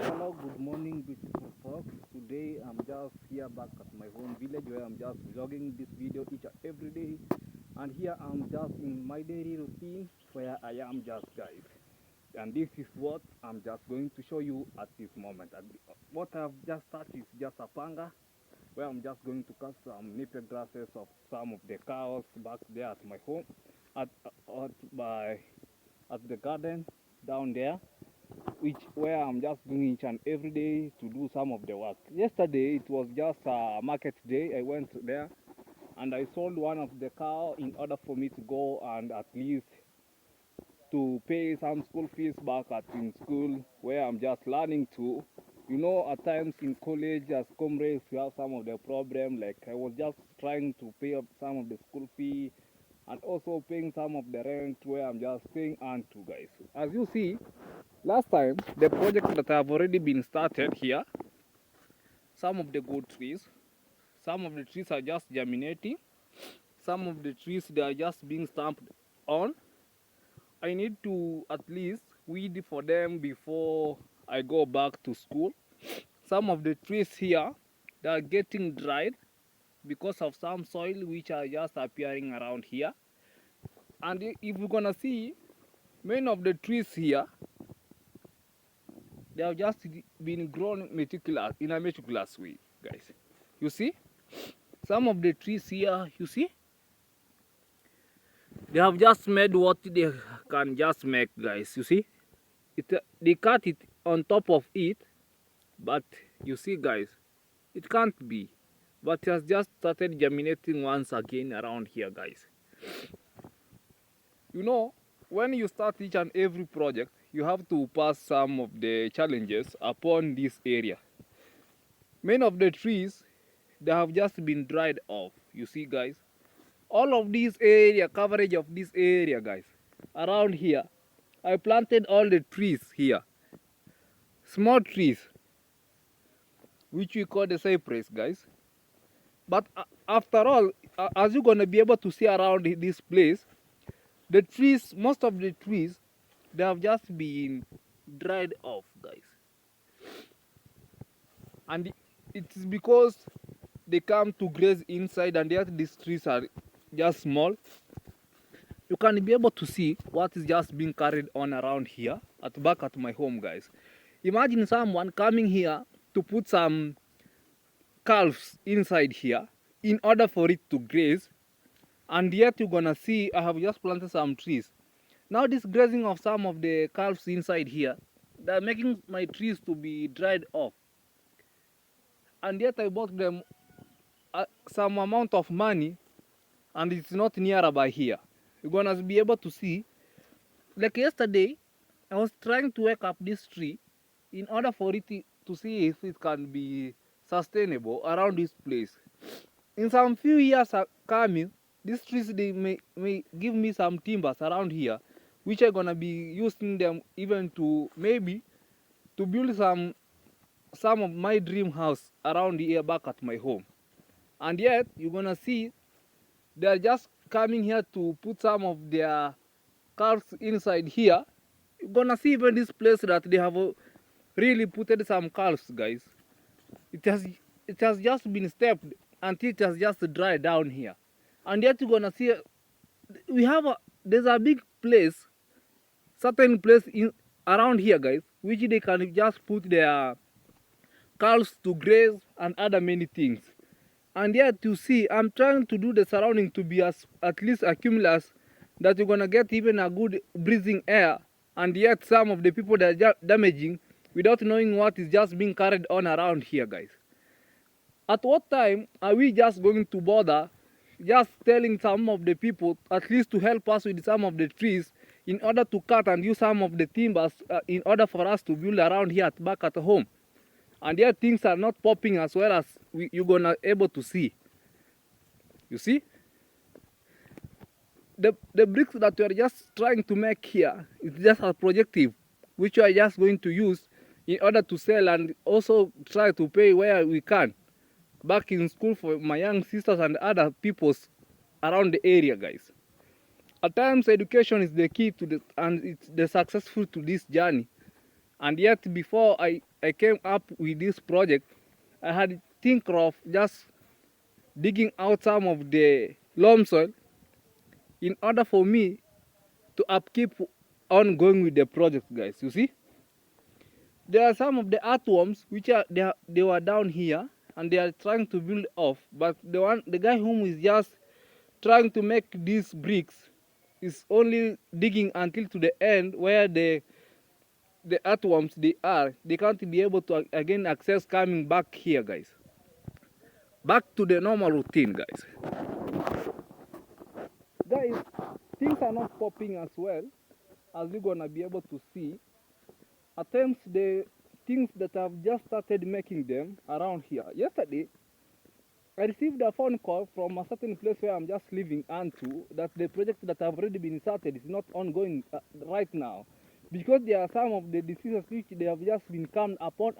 Hello, good morning, beautiful folks. Today I'm just here back at my home village where I'm just vlogging this video each and every day. And here I'm just in my daily routine where I am just, guys. And this is what I'm just going to show you at this moment. And what I've just touched is just a panga where I'm just going to cut some napier grasses of some of the cows back there at my home, at the garden down there, where I'm just doing each and every day to do some of the work. Yesterday it was just a market day. I went there and I sold one of the cow in order for me to go and at least to pay some school fees back at in school where I'm just learning to. You know, at times in college as comrades we have some of the problem, like I was just trying to pay up some of the school fee and also paying some of the rent where I'm just staying on to, guys. As you see, last time the project that have already been started here, some of the good trees, some of the trees are just germinating, some of the trees they are just being stamped on. I need to at least weed for them before I go back to school. Some of the trees here they are getting dried because of some soil which are just appearing around here. And if you're gonna see, many of the trees here they have just been grown meticulous in a meticulous way, guys. You see, some of the trees here, you see, they have just made what they can just make, guys. You see, they cut it on top of it, but you see, guys, it can't be. But it has just started germinating once again around here, guys. You know, when you start each and every project, you have to pass some of the challenges upon this area. Many of the trees, they have just been dried off. You see, guys, all of this area, coverage of this area, guys, around here, I planted all the trees here, small trees, which we call the cypress, guys. But after all, as you're gonna be able to see around this place, the trees, most of the trees, they have just been dried off, guys. And it is because they come to graze inside, and yet these trees are just small. You can be able to see what is just being carried on around here back at my home, guys. Imagine someone coming here to put some calves inside here in order for it to graze, and yet you're gonna see I have just planted some trees. Now this grazing of some of the calves inside here, they're making my trees to be dried off, and yet I bought them some amount of money, and it's not nearby here. You're gonna be able to see, like yesterday I was trying to wake up this tree in order for it to see if it can be sustainable around this place. In some few years coming, these trees they may give me some timbers around here, which I'm gonna be using them even to maybe to build some of my dream house around here back at my home. And yet you're gonna see they are just coming here to put some of their cars inside here. You're gonna see even this place that they have really put some cars, guys. It has just been stepped until it has just dried down here. And yet you're gonna see there's a big place, certain place in around here, guys, which they can just put their cows to graze and other many things. And yet you see, I'm trying to do the surrounding to be at least a cumulus that you're gonna get even a good breathing air, and yet some of the people that are damaging without knowing what is just being carried on around here, guys. At what time are we just going to bother just telling some of the people at least to help us with some of the trees in order to cut and use some of the timbers in order for us to build around here back at home? And yet things are not popping as well as you're gonna able to see. You see, the bricks that we are just trying to make here is just a projective, which we are just going to use in order to sell and also try to pay where we can back in school for my young sisters and other peoples around the area, guys. At times education is the key to and it's the successful to this journey. And yet before I came up with this project, I had think of just digging out some of the loam soil in order for me to upkeep on going with the project, guys. You see, there are some of the earthworms which are they were down here and they are trying to build off, but the guy whom is just trying to make these bricks is only digging until to the end where the earthworms they can't be able to again access coming back here, guys. Back to the normal routine, guys. Guys, things are not popping as well as you're gonna be able to see. At times the things that I've just started making them around here. Yesterday I received a phone call from a certain place where I'm just living onto that the project that have already been started is not ongoing right now, because there are some of the diseases which they have just been come upon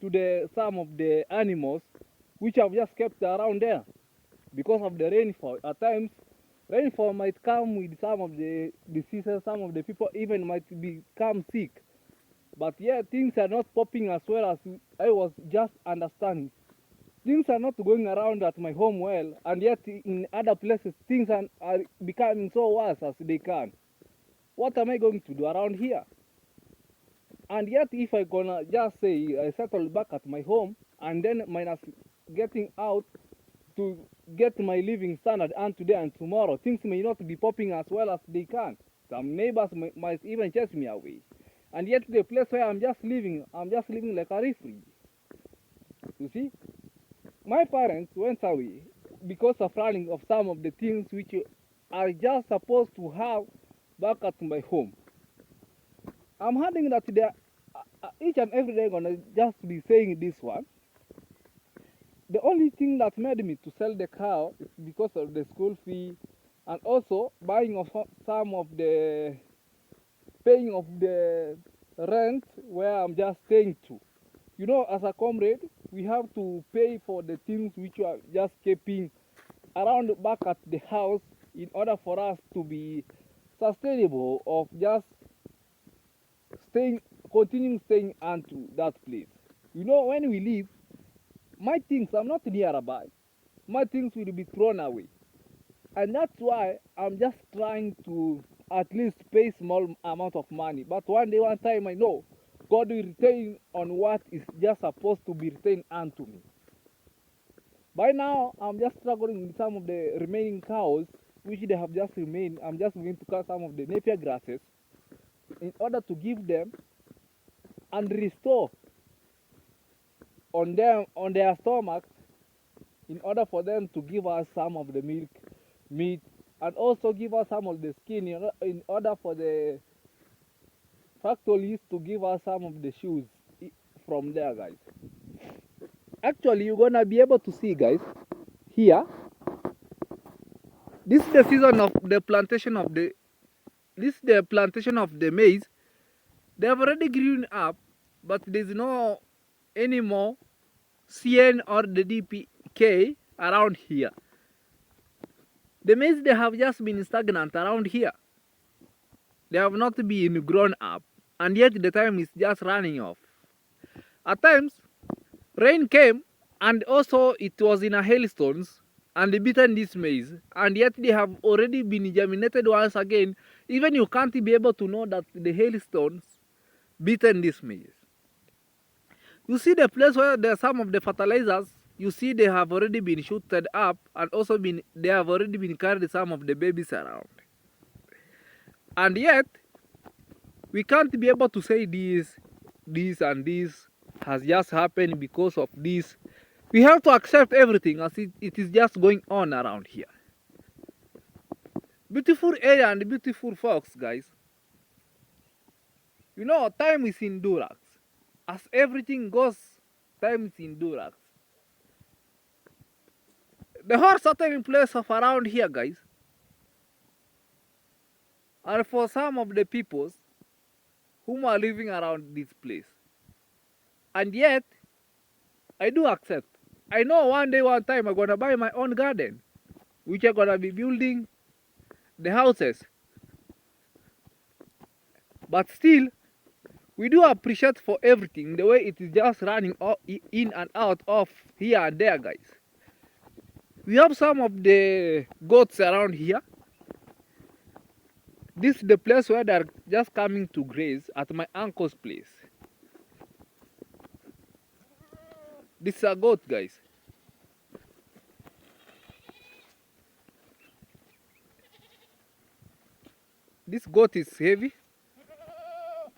to the some of the animals which have just kept around there because of the rainfall. At times rainfall might come with some of the diseases, some of the people even might become sick. But yeah, things are not popping as well as I was just understanding. Things are not going around at my home well, and yet in other places things are becoming so worse as they can. What am I going to do around here? And yet if I gonna just say I settle back at my home and then minus getting out to get my living standard and today and tomorrow, things may not be popping as well as they can. Some neighbors might even chase me away. And yet the place where I'm just living like a refugee. You see? My parents went away because of running of some of the things which are just supposed to have back at my home. I'm having that they are, each and every day gonna just be saying this one. The only thing that made me to sell the cow is because of the school fee and also buying of some of the paying of the rent where I'm just staying to. You know, as a comrade, we have to pay for the things which are just keeping around back at the house in order for us to be sustainable of just continuing staying onto that place. You know, when we leave, my things are not nearby. My things will be thrown away. And that's why I'm just trying to at least pay small amount of money. But one day, one time, I know God will retain on what is just supposed to be retained unto me. By now, I'm just struggling with some of the remaining cows, which they have just remained. I'm just going to cut some of the napier grasses in order to give them and restore on them on their stomachs in order for them to give us some of the milk, meat, and also give us some of the skin in order for the factories to give us some of the shoes from there, guys. Actually, you're gonna be able to see, guys, here. This is the season of the plantation of the. This is the plantation of the maize. They have already grown up, but there's no anymore CN or the DPK around here. The maize they have just been stagnant around here. They have not been grown up, and yet the time is just running off. At times, rain came, and also it was in a hailstones and beaten this maize, and yet they have already been germinated once again. Even you can't be able to know that the hailstones beaten this maize. You see the place where there are some of the fertilizers, you see they have already been shooted up, and also they have already been carried some of the babies around. And yet, we can't be able to say this and this has just happened because of this. We have to accept everything as it is just going on around here. Beautiful area and beautiful folks, guys. You know, time is in Durax. As everything goes, time is in Durax. The whole certain place of around here, guys, are for some of the peoples whom are living around this place. And yet, I do accept. I know one day, one time, I'm gonna buy my own garden, which I'm gonna be building the houses. But still, We do appreciate for everything, the way it is just running in and out of here and there, guys. We have some of the goats around here. This is the place where they're just coming to graze at my uncle's place. This is a goat, guys. This goat is heavy.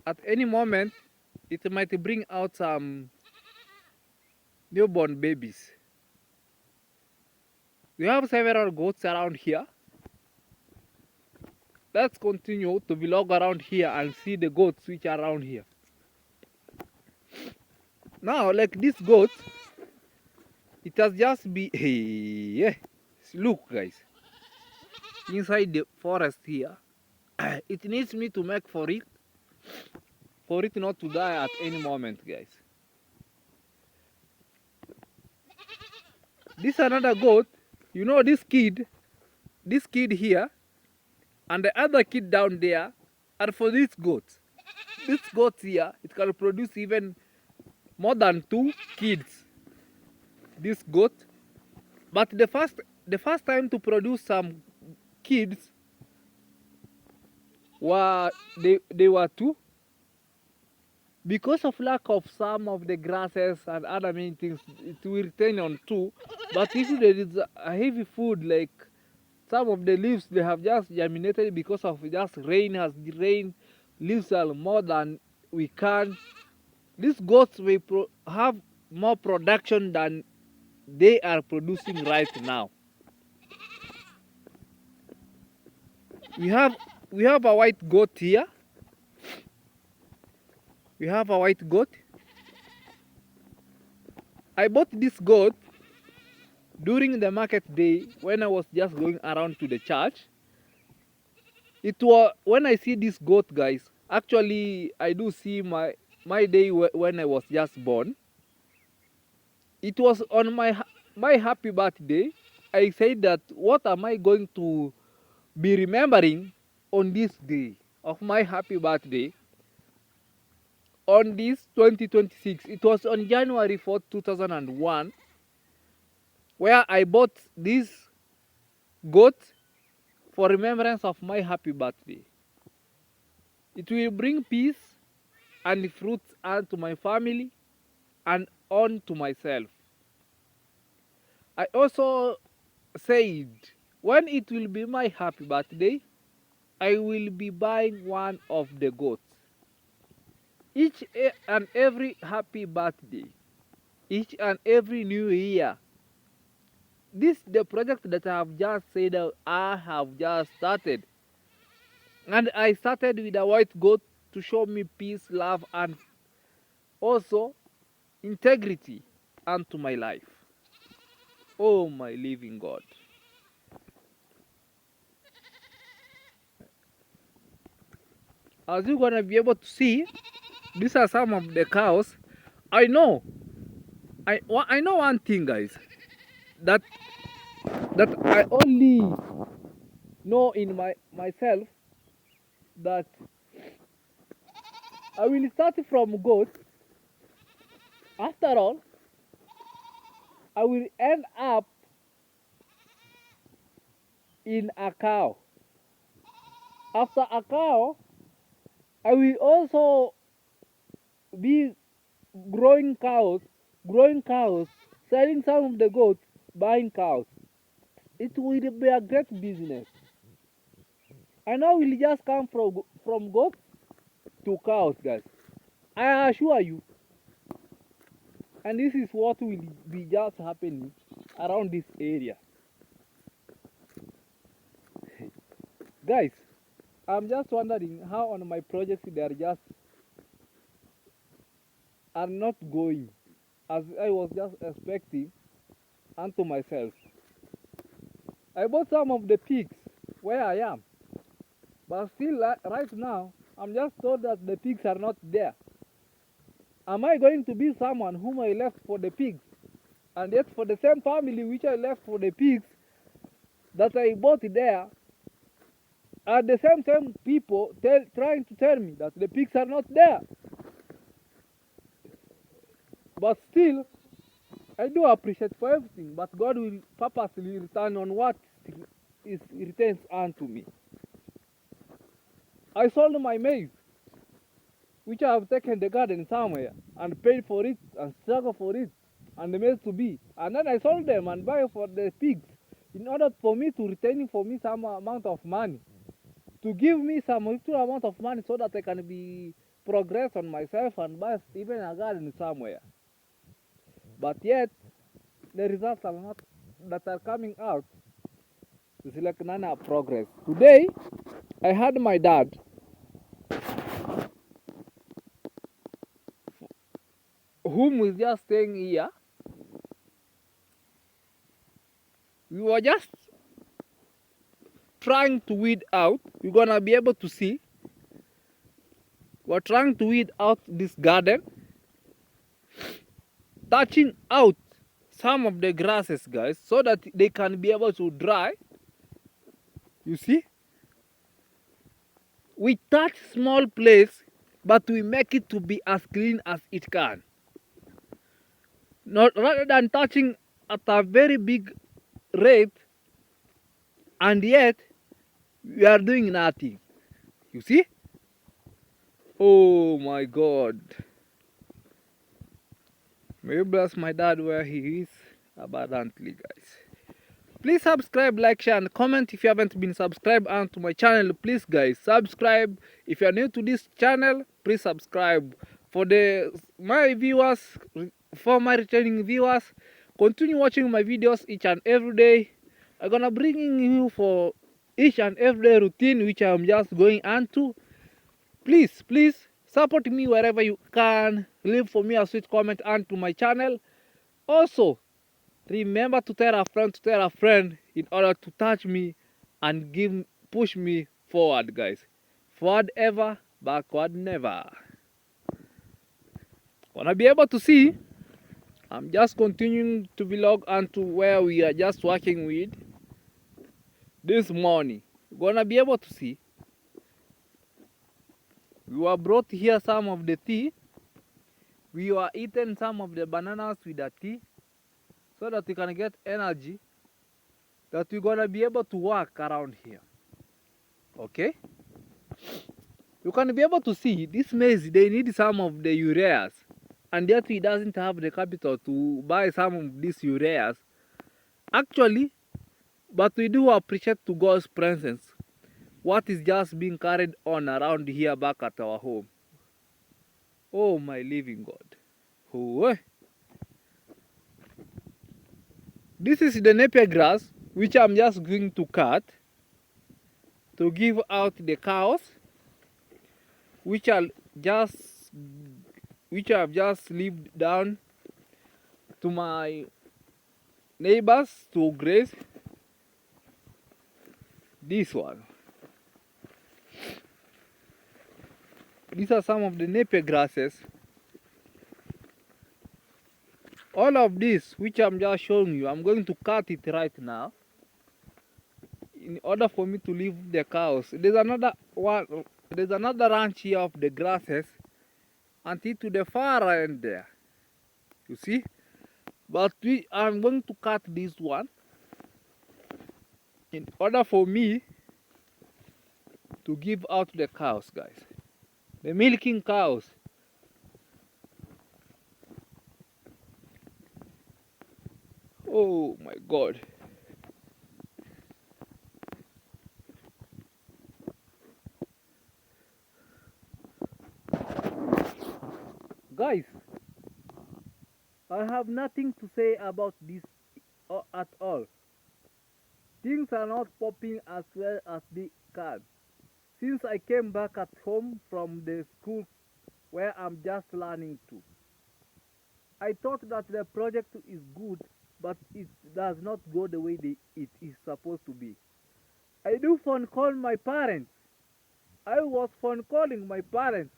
At any moment, it might bring out some newborn babies. We have several goats around here. Let's continue to vlog around here and see the goats which are around here. Now, like this goat, it has just been, yeah, look guys, inside the forest here. It needs me to make for it not to die at any moment, guys. This another goat, you know, this kid here and the other kid down there are for this goat. This goat here, it can produce even more than 2 kids. This goat, but the first time to produce some kids they were 2. Because of lack of some of the grasses and other main things, it will retain on 2. But if there is a heavy food, like some of the leaves, they have just germinated because of just rain. Has the rain, leaves are more than we can. These goats will have more production than they are producing right now. We have a white goat here. We have a white goat. I bought this goat during the market day when I was just going around to the church. It was when I see this goat, guys. Actually, I do see my day when I was just born. It was on my happy birthday. I said that what am I going to be remembering on this day of my happy birthday? On this 2026, it was on January 4th, 2001, where I bought this goat for remembrance of my happy birthday. It will bring peace and fruits unto my family and on to myself. I also said, when it will be my happy birthday, I will be buying one of the goats. Each and every happy birthday, each and every new year. This is the project that I have just said I have just started. And I started with a white goat to show me peace, love, and also integrity unto my life. Oh, my living God. As you're going to be able to see, these are some of the cows. I know one thing, guys, that I only know in myself, that I will start from goats. After all, I will end up in a cow. After a cow, I will also be growing cows, selling some of the goats, buying cows. It will be a great business. And I will just come from goats to cows, guys. I assure you. And this is what will be just happening around this area. Guys, I'm just wondering how on my projects they are not going as I was just expecting unto myself. I bought some of the pigs where I am, but still right now I'm just told that the pigs are not there. Am I going to be someone whom I left for the pigs, and yet for the same family which I left for the pigs that I bought there, at the same time people trying to tell me that the pigs are not there? But still, I do appreciate for everything, but God will purposely return on what is returns unto me. I sold my maize, which I have taken the garden somewhere and paid for it and struggled for it and the maize to be. And then I sold them and buy for the pigs in order for me to retain for me some amount of money. To give me some little amount of money so that I can be progress on myself and buy even a garden somewhere. But yet the results are not that are coming out is like none of progress. Today I had my dad whom was just staying here. We were just trying to weed out. You're gonna be able to see. We're trying to weed out this garden, touching out some of the grasses, guys, so that they can be able to dry. You see? We touch small place, but we make it to be as clean as it can. Not rather than touching at a very big rate, and yet we are doing nothing. You see? Oh my God. May you bless my dad where he is abundantly, guys. Please subscribe, like, share, and comment if you haven't been subscribed onto my channel. Please, guys, subscribe. If you are new to this channel, please subscribe. For my viewers, for my returning viewers, continue watching my videos each and every day. I'm gonna bring you for each and every day routine which I'm just going on to. Please support me wherever you can. Leave for me a sweet comment onto my channel. Also, remember to tell a friend in order to touch me and push me forward, guys. Forward ever, backward never. Wanna be able to see? I'm just continuing to vlog onto where we are just working with this morning. Gonna be able to see. We were brought here some of the tea. We were eating some of the bananas with the tea so that we can get energy that we're gonna be able to work around here. Okay? You can be able to see this maize, they need some of the ureas, and yet he doesn't have the capital to buy some of these ureas. Actually, but we do appreciate to God's presence what is just being carried on around here back at our home. Oh my living God. Oh, this is the napier grass which I'm just going to cut to give out the cows which I've just leave down to my neighbors to graze. This one. These are some of the napier grasses. All of this which I'm just showing you, I'm going to cut it right now in order for me to leave the cows. There's another ranch here of the grasses until to the far end there. You see? But I'm going to cut this one in order for me to give out the cows, guys. The milking cows. Oh my God. Guys, I have nothing to say about this at all. Things are not popping as well as they can. Since I came back at home from the school where I'm just learning to, I thought that the project is good, but it does not go the way it is supposed to be. I do phone call my parents. I was phone calling my parents,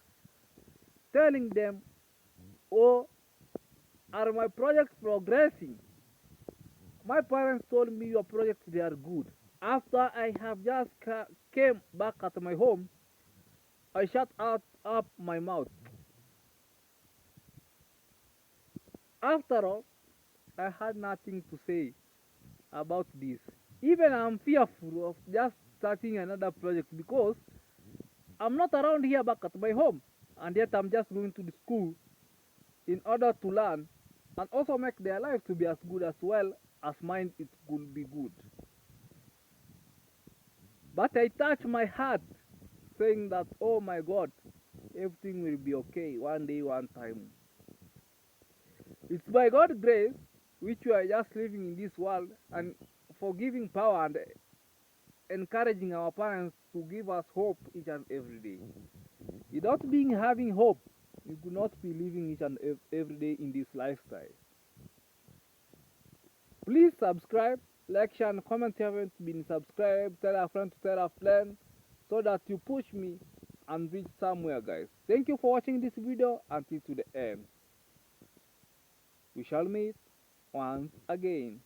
telling them, oh, are my projects progressing? My parents told me your projects, they are good. After I have just came back at my home, I shut up my mouth. After all, I had nothing to say about this. Even I'm fearful of just starting another project because I'm not around here back at my home, and yet I'm just going to the school in order to learn and also make their life to be as good as well as mine it could be good. But I touch my heart saying that, oh my God, everything will be okay one day, one time. It's by God's grace which we are just living in this world, and for giving power and encouraging our parents to give us hope each and every day. Without being having hope, we could not be living each and every day in this lifestyle. Please subscribe, like, share, and comment if you haven't been subscribed. Tell a friend to tell a friend so that you push me and reach somewhere, guys. Thank you for watching this video until to the end. We shall meet once again.